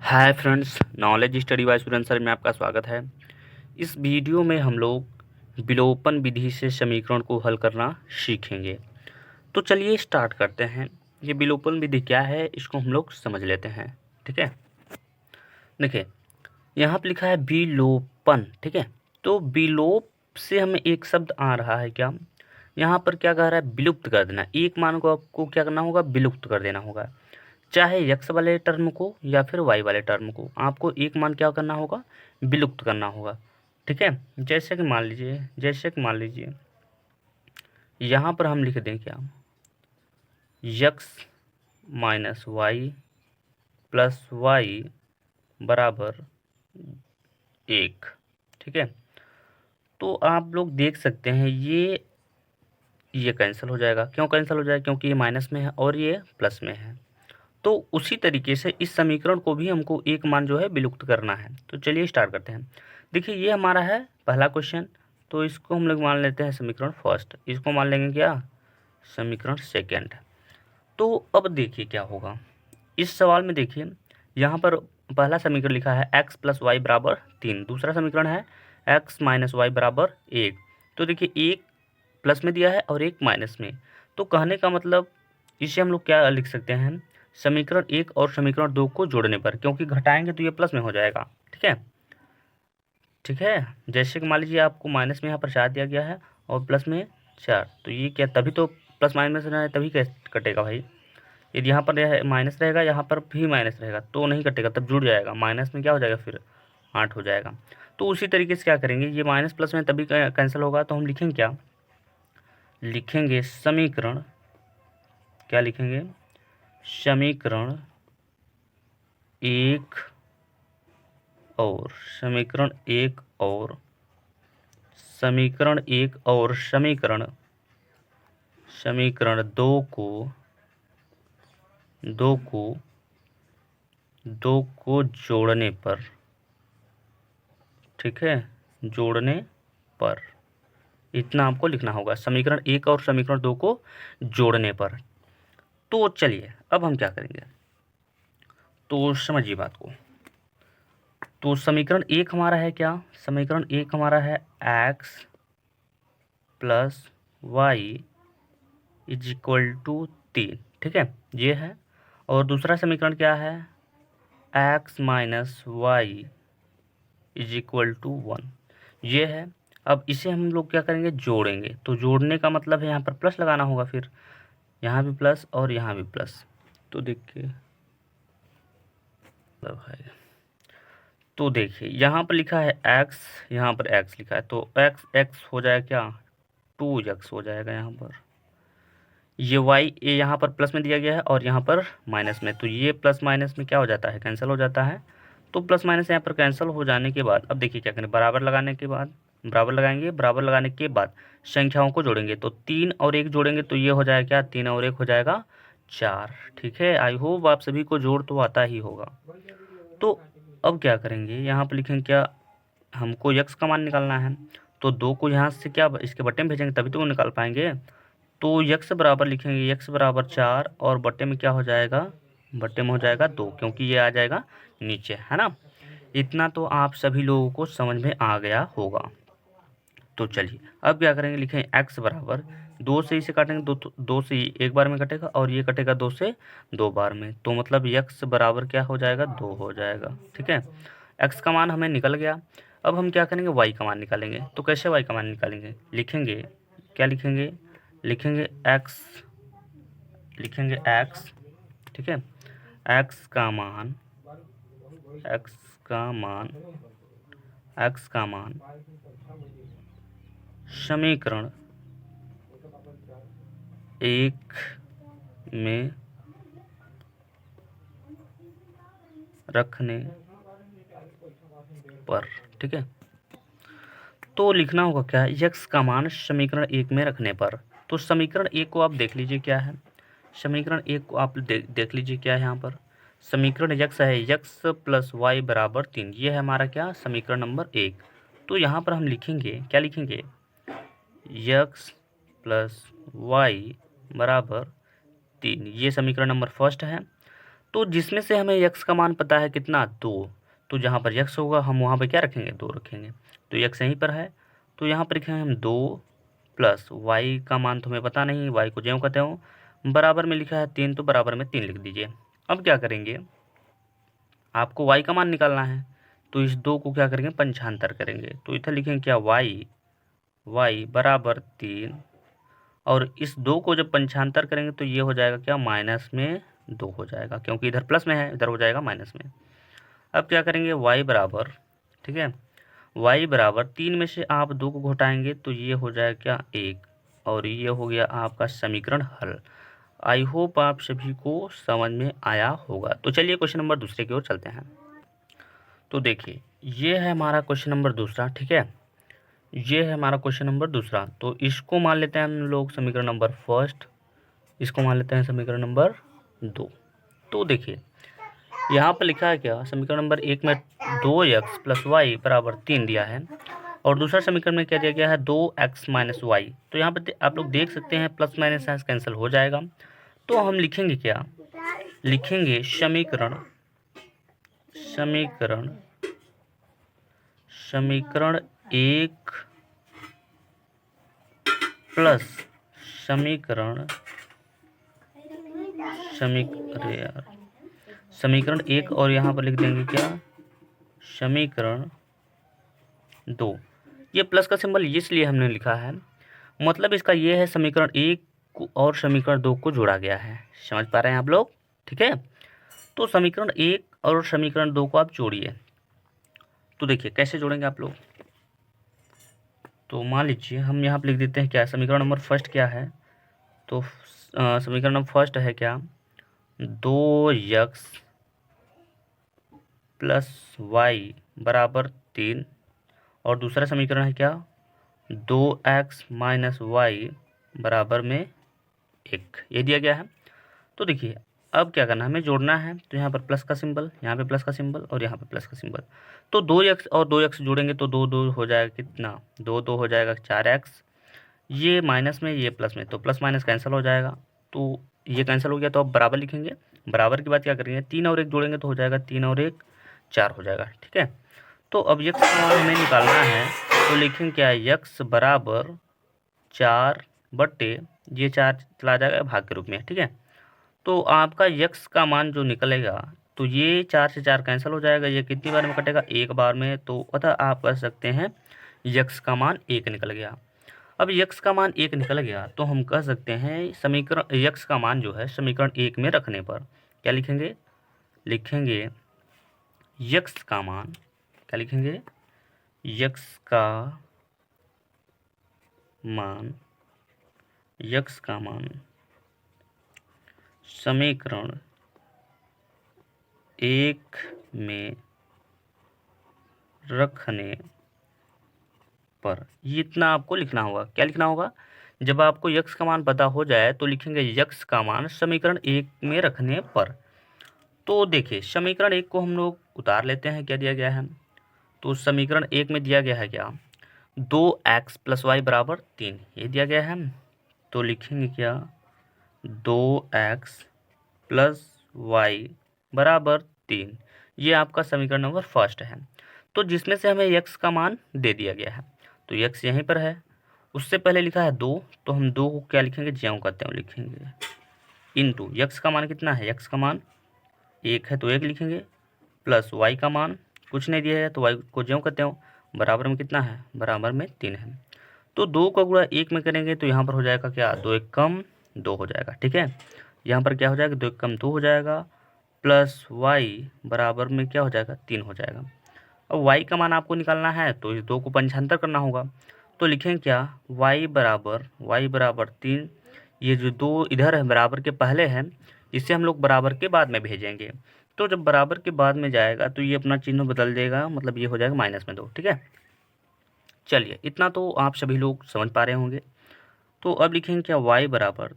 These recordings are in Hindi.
Hi friends, knowledge study bye student sir में आपका स्वागत है। इस वीडियो में हम लोग विलोपन विधि से समीकरण को हल करना सीखेंगे। तो चलिए स्टार्ट करते हैं। ये विलोपन विधि क्या है, इसको हम लोग समझ लेते हैं। ठीक है, देखिए यहाँ पे लिखा है विलोपन। ठीक है, तो विलोप से हमें एक शब्द आ रहा है क्या, यहाँ पर क्या कह रहा है, विलुप्त कर देना। एक मान को आपको क्या करना होगा, विलुप्त कर देना होगा। चाहे यक्स वाले टर्म को या फिर वाई वाले टर्म को, आपको एक मान क्या करना होगा, विलुप्त करना होगा। ठीक है, जैसे कि मान लीजिए यहाँ पर हम लिख दें क्या, x minus y plus y बराबर 1। ठीक है, तो आप लोग देख सकते हैं ये कैंसिल हो जाएगा। क्यों कैंसिल हो जाएगा, क्योंकि ये माइनस में है और ये प्लस में है। तो उसी तरीके से इस समीकरण को भी हमको एक मान जो है विलुप्त करना है। तो चलिए स्टार्ट करते हैं। देखिए ये हमारा है पहला क्वेश्चन, तो इसको हम लोग मान लेते हैं समीकरण फर्स्ट, इसको मान लेंगे क्या, समीकरण सेकंड। तो अब देखिए क्या होगा इस सवाल में। देखिए यहाँ पर पहला समीकरण लिखा है x प्लस वाई बराबर 3, दूसरा समीकरण है x माइनस वाई बराबर 1। तो देखिए एक प्लस में दिया है और एक माइनस में। तो कहने का मतलब इसे हम लोग क्या लिख सकते हैं, समीकरण 1 और समीकरण 2 को जोड़ने पर, क्योंकि घटाएंगे तो ये प्लस में हो जाएगा। ठीक है, ठीक है, जैसे कि मान लीजिए आपको माइनस में यहाँ पर 4 दिया गया है और प्लस में 4, तो ये क्या, तभी तो प्लस माइनस में है, तभी कैसे कटेगा भाई। यदि यहाँ पर माइनस रहेगा, यहाँ पर भी माइनस रहेगा तो नहीं कटेगा, तब जुड़ जाएगा। माइनस में क्या हो जाएगा, फिर 8 हो जाएगा। तो उसी तरीके से क्या करेंगे, ये माइनस प्लस में तभी कैंसिल होगा, तो हम लिखेंगे क्या, लिखेंगे समीकरण, क्या लिखेंगे, समीकरण 1 और समीकरण 1 और समीकरण 1 और समीकरण 2 को जोड़ने पर। ठीक है, जोड़ने पर इतना आपको लिखना होगा, समीकरण 1 और समीकरण 2 को जोड़ने पर। तो चलिए अब हम क्या करेंगे, तो समझिए बात को। तो समीकरण 1 हमारा है क्या, समीकरण 1 हमारा है x plus y is equal to 3। ठीक है, ये है। और दूसरा समीकरण क्या है, x minus y is equal to 1, ये है। अब इसे हम लोग क्या करेंगे, जोड़ेंगे। तो जोड़ने का मतलब है यहाँ पर प्लस लगाना होगा, फिर यहाँ भी प्लस और यहाँ भी प्लस। तो देखिए मतलब है, तो देखिए यहाँ पर लिखा है x, यहाँ पर x लिखा है, तो x हो जाएगा क्या, 2x हो जाएगा यहाँ पर। ये y ये यहाँ पर प्लस में दिया गया है और यहाँ पर माइनस में, तो ये प्लस माइनस में क्या हो जाता है, कैंसिल हो जाता है। तो प्लस माइनस यहाँ पर कैंसिल हो जाने के बाद अब देखिए क्या करें, बराबर लगाने के बाद, बराबर लगाएंगे, बराबर लगाने के बाद संख्याओं को जोड़ेंगे। तो 3 और 1 जोड़ेंगे तो ये हो जाएगा क्या, 3 और 1 हो जाएगा 4। ठीक है, आई होप आप सभी को जोड़ तो आता ही होगा। तो अब क्या करेंगे, यहाँ पर लिखेंगे क्या, हमको यक्स का मान निकालना है। तो 2 को यहाँ से क्या इसके बट्टे में भेजेंगे तभी तो वो निकाल पाएंगे। तो यक्स बराबर लिखेंगे, यक्स बराबर 4 और बट्टे में क्या हो जाएगा, बट्टे में हो जाएगा 2, क्योंकि ये आ जाएगा नीचे, है ना। इतना तो आप सभी लोगों को समझ में आ गया होगा। तो चलिए अब क्या करेंगे, लिखेंगे एक्स बराबर 2 से इसे काटेंगे, 2 से एक बार में कटेगा और ये कटेगा 2 से 2 बार में। तो मतलब यक्स बराबर क्या हो जाएगा, 2 हो जाएगा। ठीक है, एक्स का मान हमें निकल गया। अब हम क्या करेंगे, वाई का मान निकालेंगे। तो कैसे वाई का मान निकालेंगे, लिखेंगे क्या, लिखेंगे एक्स, लिखेंगे एक्स। ठीक है, एक्स का मान, एक्स का मान, एक्स का मान समीकरण 1 में रखने पर। ठीक है, तो लिखना होगा क्या, यक्स का मान समीकरण 1 में रखने पर। तो समीकरण 1 को आप देख लीजिए क्या है, समीकरण 1 को आप देख लीजिए क्या है यहाँ पर। समीकरण यक्स है, यक्स प्लस वाई बराबर 3, ये है हमारा क्या, समीकरण नंबर 1। तो यहाँ पर हम लिखेंगे क्या, लिखेंगे यक्स प्लस वाई बराबर 3, ये समीकरण नंबर फर्स्ट है। तो जिसमें से हमें यक्स का मान पता है कितना, 2। तो जहाँ पर यक्स होगा हम वहाँ पर क्या रखेंगे, 2 रखेंगे। तो यक्स यहीं पर है, तो यहाँ पर लिखेंगे हम 2 प्लस वाई का मान तो हमें पता नहीं, वाई को ज्यों कहते हो, बराबर में लिखा है 3, तो बराबर में 3 लिख दीजिए। अब क्या करेंगे, आपको वाई का मान निकालना है, तो इस 2 को क्या करेंगे, पंचांतर करेंगे। तो इधर लिखेंगे क्या, वाई बराबर 3, और इस 2 को जब पंचांतर करेंगे तो ये हो जाएगा क्या, माइनस में 2 हो जाएगा, क्योंकि इधर प्लस में है, इधर हो जाएगा माइनस में। अब क्या करेंगे, वाई बराबर, ठीक है, वाई बराबर 3 में से आप 2 को घटाएंगे तो ये हो जाएगा क्या, 1, और ये हो गया आपका समीकरण हल। आई होप आप सभी को समझ में आया होगा। तो चलिए क्वेश्चन नंबर दूसरे की ओर चलते हैं। तो देखिए ये है हमारा क्वेश्चन नंबर दूसरा, ठीक है, ये है हमारा क्वेश्चन नंबर दूसरा। तो इसको मान लेते हैं हम लोग समीकरण नंबर फर्स्ट, इसको मान लेते हैं समीकरण नंबर 2। तो देखिए यहाँ पर लिखा है क्या, समीकरण नंबर 1 में 2x प्लस वाई बराबर 3 दिया है, और दूसरा समीकरण में क्या दिया गया है, 2x माइनस वाई। तो यहाँ पर आप लोग देख सकते हैं प्लस माइनस साइंस कैंसिल हो जाएगा। तो हम लिखेंगे क्या, लिखेंगे समीकरण समीकरण समीकरण 1 प्लस समीकरण समीकरण 1, और यहाँ पर लिख देंगे क्या, समीकरण 2। ये प्लस का सिंबल इसलिए हमने लिखा है, मतलब इसका ये है समीकरण 1 और समीकरण 2 को जोड़ा गया है। समझ पा रहे हैं आप लोग, ठीक है। तो समीकरण 1 और समीकरण 2 को आप जोड़िए। तो देखिए कैसे जोड़ेंगे आप लोग, तो मान लीजिए हम यहाँ पर लिख देते हैं क्या, समीकरण नंबर फर्स्ट क्या है, तो समीकरण नंबर फर्स्ट है क्या, 2x प्लस वाई बराबर 3, और दूसरा समीकरण है क्या, 2x माइनस वाई बराबर में 1, ये दिया गया है। तो देखिए अब क्या करना है, हमें जोड़ना है। तो यहाँ पर प्लस का सिंबल, यहाँ पे प्लस का सिंबल, और यहाँ पे प्लस का सिंबल। तो 2x और 2x जोड़ेंगे तो 2 हो जाएगा कितना, 2 हो जाएगा 4x, ये माइनस में ये प्लस में, तो प्लस माइनस कैंसिल हो जाएगा। तो ये कैंसिल हो गया, तो अब बराबर लिखेंगे। बराबर के बाद क्या करेंगे, 3 और 1 जोड़ेंगे तो हो जाएगा 3 और 1 4 हो जाएगा, ठीक है। तो अब यक्स का मान हमें निकालना है, तो लिखेंगे क्या, यक्स बराबर 4 बट्टे, ये 4 चला जाएगा भाग के रूप में, ठीक है। तो आपका यक्स का मान जो निकलेगा, तो ये 4 से 4 कैंसिल हो जाएगा, ये कितनी बार में कटेगा, एक बार में। तो अतः आप कह सकते हैं यक्स का मान 1 निकल गया। अब यक्स का मान 1 निकल गया तो हम कह सकते हैं समीकरण यक्स का मान जो है समीकरण 1 में रखने पर क्या लिखेंगे, लिखेंगे यक्स का मान, क्या लिखेंगे, यक्स का मान, यक्स का मान समीकरण 1 में रखने पर, ये इतना आपको लिखना होगा। क्या लिखना होगा, जब आपको यक्स का मान पता हो जाए तो लिखेंगे यक्स का मान समीकरण 1 में रखने पर। तो देखिए समीकरण 1 को हम लोग उतार लेते हैं, क्या दिया गया है, तो समीकरण 1 में दिया गया है क्या, 2x प्लस वाई बराबर 3, ये दिया गया है। तो लिखेंगे क्या, 2x प्लस वाई बराबर 3, ये आपका समीकरण नंबर फर्स्ट है। तो जिसमें से हमें यक्स का मान दे दिया गया है, तो यक्स यहीं पर है, उससे पहले लिखा है 2, तो हम 2 को क्या लिखेंगे, ज्यों करते हैं लिखेंगे, इनटू यक्स का मान कितना है, यक्स का मान 1 है तो 1 लिखेंगे, प्लस वाई का मान कुछ नहीं दिया है तो वाई को ज्यों करते हो, बराबर में कितना है, बराबर में 3 है। तो 2 का गुणा 1 में करेंगे तो यहाँ पर हो जाएगा क्या, 2 1 कम 2 हो जाएगा, ठीक है। यहाँ पर क्या हो जाएगा, 2 1 कम 2 हो जाएगा, प्लस वाई बराबर में क्या हो जाएगा, 3 हो जाएगा। अब वाई का मान आपको निकालना है तो इस 2 को पंचांतर करना होगा। तो लिखेंगे क्या, वाई बराबर 3, ये जो 2 इधर है बराबर के पहले है, इसे हम लोग बराबर के बाद में भेजेंगे। तो जब बराबर के बाद में जाएगा तो ये अपना चिन्ह बदल देगा, मतलब ये हो जाएगा माइनस में 2, ठीक है। चलिए इतना तो आप सभी लोग समझ पा रहे होंगे। तो अब लिखेंगे क्या, वाई बराबर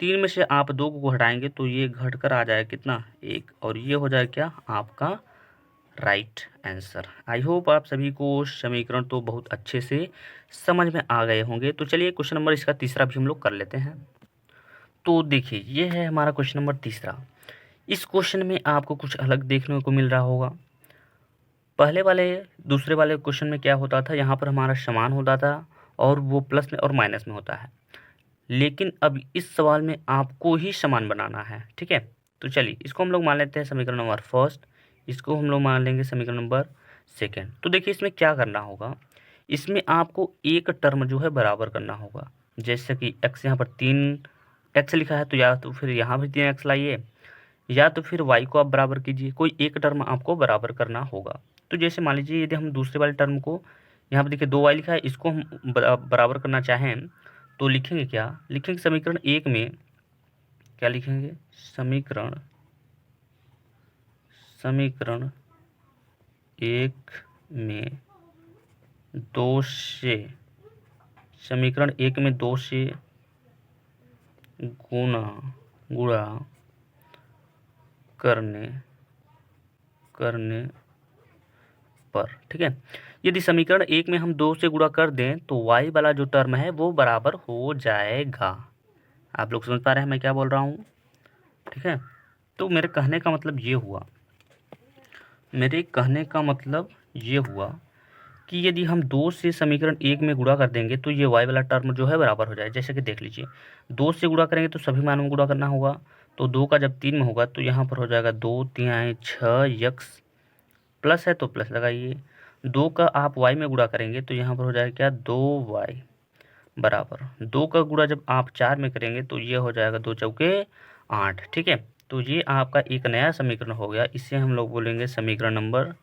3 में से आप 2 को हटाएंगे तो ये घट कर आ जाएगा कितना, 1, और ये हो जाएगा क्या, आपका राइट आंसर। आई होप आप सभी को समीकरण तो बहुत अच्छे से समझ में आ गए होंगे। तो चलिए क्वेश्चन नंबर इसका तीसरा भी हम लोग कर लेते हैं। तो देखिए ये है हमारा क्वेश्चन नंबर तीसरा। इस क्वेश्चन में आपको कुछ अलग देखने को मिल रहा होगा। पहले वाले दूसरे वाले क्वेश्चन में क्या होता था, यहाँ पर हमारा समान होता था और वो प्लस में और माइनस में होता है, लेकिन अब इस सवाल में आपको ही समान बनाना है। ठीक है, तो चलिए इसको हम लोग मान लेते हैं समीकरण नंबर फर्स्ट, इसको हम लोग मान लेंगे समीकरण नंबर सेकेंड। तो देखिए इसमें क्या करना होगा, इसमें आपको एक टर्म जो है बराबर करना होगा। जैसे कि x यहाँ पर 3x लिखा है, तो या तो फिर यहाँ भी 3x लाइए, या तो फिर y को आप बराबर कीजिए, कोई एक टर्म आपको बराबर करना होगा। तो जैसे मान लीजिए यदि हम दूसरे वाले टर्म को, यहाँ पर देखिए 2y लिखा है, इसको हम बराबर करना चाहें तो लिखेंगे क्या, लिखेंगे समीकरण एक में क्या लिखेंगे, समीकरण एक में 2 से, समीकरण एक में 2 से गुणा करने पर। ठीक है, यदि समीकरण एक में हम 2 से गुणा कर दें तो y वाला जो टर्म है वो बराबर हो जाएगा। आप लोग समझ पा रहे हैं मैं क्या बोल रहा हूँ। ठीक है, तो मेरे कहने का मतलब ये हुआ कि यदि हम 2 से समीकरण एक में गुणा कर देंगे तो ये y वाला टर्म जो है बराबर हो जाए। जैसे कि देख लीजिए 2 से गुणा करेंगे तो सभी मानों में गुणा करना होगा, तो 2 का जब 3 में होगा तो यहाँ पर हो जाएगा 2 3 6 x, प्लस है तो प्लस लगाइए, 2 का आप y में गुणा करेंगे तो यहाँ पर हो जाएगा क्या 2y बराबर 2 का गुणा जब आप 4 में करेंगे तो ये हो जाएगा 2 चौके 8। ठीक है, तो ये आपका एक नया समीकरण हो गया, इसे हम लोग बोलेंगे समीकरण नंबर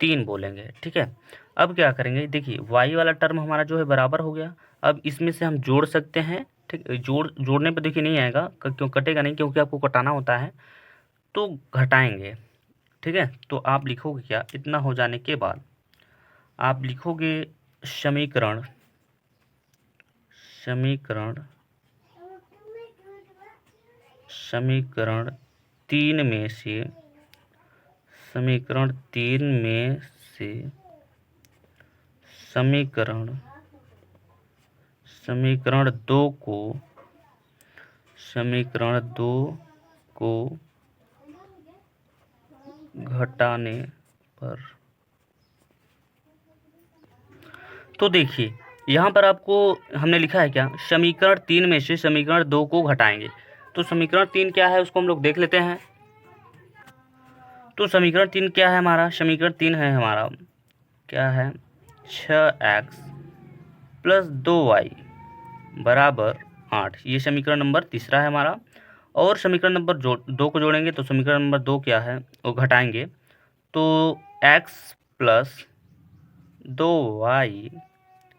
3 बोलेंगे। ठीक है, अब क्या करेंगे, देखिए y वाला टर्म हमारा जो है बराबर हो गया, अब इसमें से हम जोड़ सकते हैं। ठीक, जोड़ने पर देखिए नहीं आएगा, क्यों कटेगा नहीं, क्योंकि आपको कटाना होता है, तो घटाएंगे। ठीक है, तो आप लिखोगे क्या, इतना हो जाने के बाद आप लिखोगे समीकरण 3 में से समीकरण 2 को घटाने पर। तो देखिए यहाँ पर आपको हमने लिखा है क्या, समीकरण 3 में से समीकरण 2 को घटाएंगे। तो समीकरण 3 क्या है उसको हम लोग देख लेते हैं। तो समीकरण 3 क्या है हमारा, समीकरण 3 है हमारा क्या है 6x प्लस 2y बराबर 8। ये समीकरण नंबर तीसरा है हमारा। और समीकरण नंबर 2 को जोड़ेंगे तो समीकरण नंबर 2 क्या है वो घटाएंगे, तो x प्लस 2y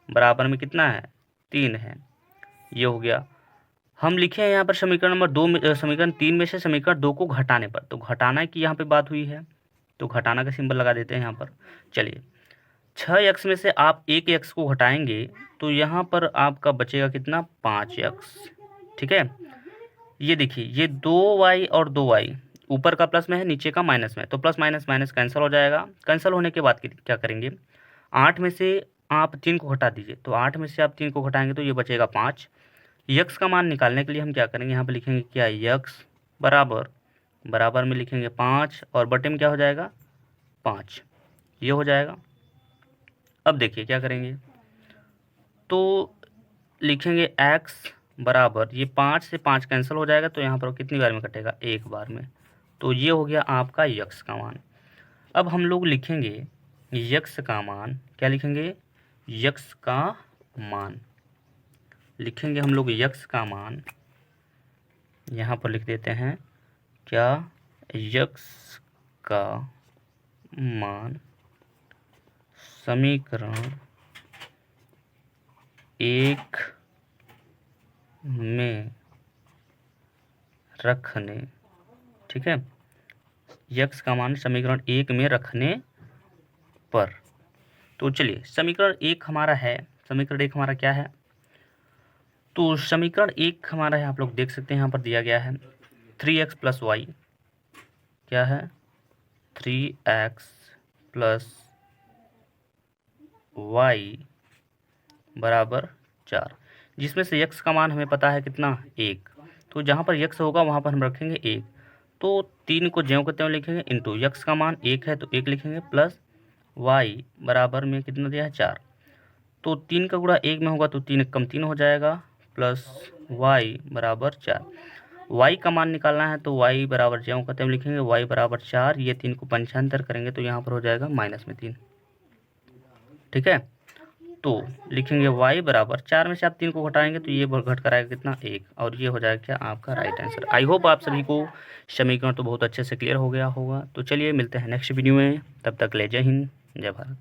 बराबर में कितना है 3 है। ये हो गया। हम लिखे हैं यहाँ पर समीकरण नंबर 2 में, समीकरण 3 में से समीकरण 2 को घटाने पर, तो घटाना की यहाँ पे बात हुई है, तो घटाना का सिंबल लगा देते हैं यहाँ पर। चलिए 6x में से आप 1x को घटाएंगे तो यहाँ पर आपका बचेगा कितना 5x। ठीक है, ये देखिए ये 2y और 2y ऊपर का प्लस में है नीचे का माइनस में, तो प्लस माइनस माइनस कैंसिल हो जाएगा। कैंसिल होने के बाद क्या करेंगे, 8 में से आप 3 को घटा दीजिए, तो 8 में से आप 3 को घटाएंगे तो ये बचेगा 5। यक्स का मान निकालने के लिए हम क्या करेंगे, यहाँ पे लिखेंगे क्या यक्स बराबर में लिखेंगे 5 और बटे में क्या हो जाएगा 5, ये हो जाएगा। अब देखिए क्या करेंगे, तो लिखेंगे x बराबर, ये 5 से 5 कैंसिल हो जाएगा, तो यहाँ पर कितनी बार में कटेगा एक बार में, तो ये हो गया आपका यक्स का मान। अब हम लोग लिखेंगे यक्स का मान, क्या लिखेंगे यक्स का मान, लिखेंगे हम लोग यक्स का मान, यहाँ पर लिख देते हैं क्या यक्स का मान समीकरण 1 में रखने। ठीक है, यक्स का मान समीकरण 1 में रखने पर। तो चलिए समीकरण 1 हमारा है, समीकरण 1 हमारा क्या है, तो समीकरण 1 हमारा है, आप लोग देख सकते हैं यहाँ पर दिया गया है 3x प्लस वाई, क्या है 3x प्लस वाई बराबर 4, जिसमें से x का मान हमें पता है कितना 1, तो जहाँ पर x होगा वहाँ पर हम रखेंगे 1। तो 3 को ज्यों के त्यों लिखेंगे, इंटू यक्स का मान 1 है तो 1 लिखेंगे, प्लस वाई बराबर में कितना दिया है 4। तो 3 का गुणा 1 में होगा तो 3 कम 3 हो जाएगा, प्लस वाई बराबर 4। वाई का मान निकालना है तो वाई बराबर ज्यों का त्यों लिखेंगे, वाई बराबर 4, ये 3 को पंचांतर करेंगे तो यहाँ पर हो जाएगा -3। ठीक है, तो लिखेंगे y बराबर 4 में से आप 3 को घटाएंगे तो ये घट कर आएगा कितना 1, और ये हो जाएगा क्या आपका राइट आंसर। आई होप आप सभी को समीकरण तो बहुत अच्छे से क्लियर हो गया होगा। तो चलिए मिलते हैं नेक्स्ट वीडियो में, तब तक ले जय हिंद जय भारत।